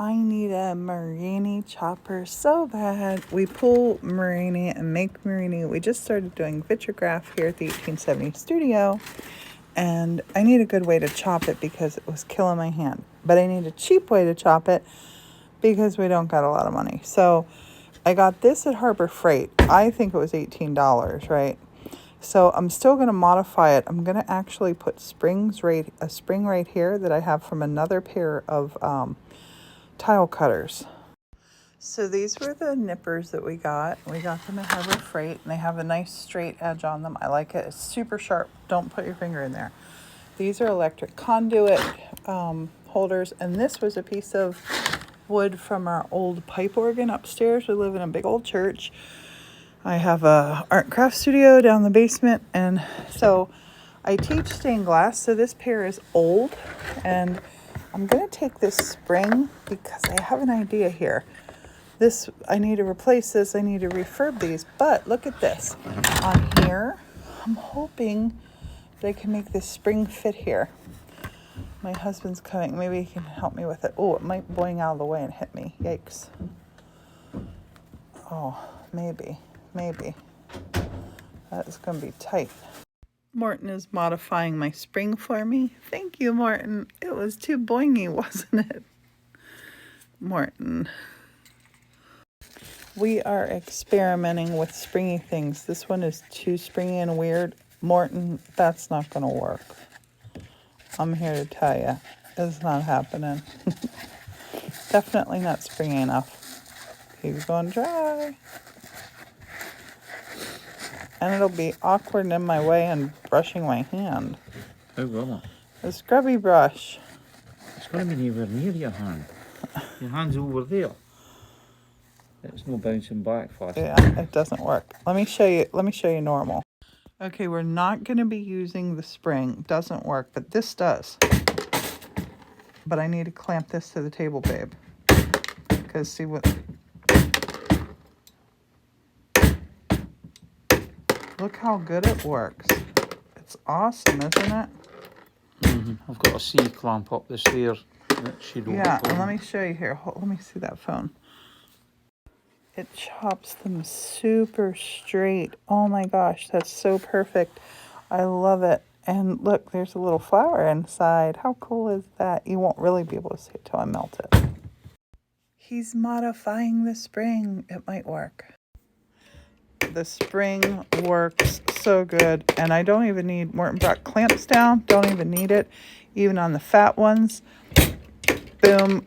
I need a Murrine Chopper so bad. We pull Murrine and make Murrine. We just started doing vitrograph here at the 1870 studio. And I need a good way to chop it because it was killing my hand. But I need a cheap way to chop it because we don't got a lot of money. So I got this at Harbor Freight. I think it was $18, right? So I'm still going to modify it. I'm going to actually put a spring right here that I have from another pair of tile cutters. So these were the nippers that we got. We got them at Harbor Freight, and they have a nice straight edge on them. I like it. It's super sharp. Don't put your finger in there. These are electric conduit holders, and this was a piece of wood from our old pipe organ upstairs. We live in a big old church. I have a art and craft studio down in the basement, and so I teach stained glass. So this pair is old, and I'm going to take this spring because I have an idea here. I need to replace this. I need to refurb these. But look at this. On here, I'm hoping that I can make this spring fit here. My husband's coming. Maybe he can help me with it. Oh, it might boing out of the way and hit me. Yikes. Oh, maybe. That's going to be tight. Morton is modifying my spring for me. Thank you, Morton. It was too boingy, wasn't it? Morton. We are experimenting with springy things. This one is too springy and weird. Morton, that's not going to work. I'm here to tell you. It's not happening. Definitely not springy enough. He's going dry. And it'll be awkward and in my way and brushing my hand. How will it? The scrubby brush. It's going to be anywhere near your hand. Your hand's over there. It's no bouncing back fast. Yeah, it doesn't work. Let me show you normal. Okay, we're not going to be using the spring. Doesn't work, but this does. But I need to clamp this to the table, babe. Because see what... Look how good it works. It's awesome, isn't it? Mm-hmm. I've got a C clamp up this there. Yeah, and let me show you here. Let me see that phone. It chops them super straight. Oh my gosh, that's so perfect. I love it. And look, there's a little flower inside. How cool is that? You won't really be able to see it till I melt it. He's modifying the spring. It might work. The spring works so good. And I don't even need, Morton brought clamps down. Don't even need it. Even on the fat ones. Boom.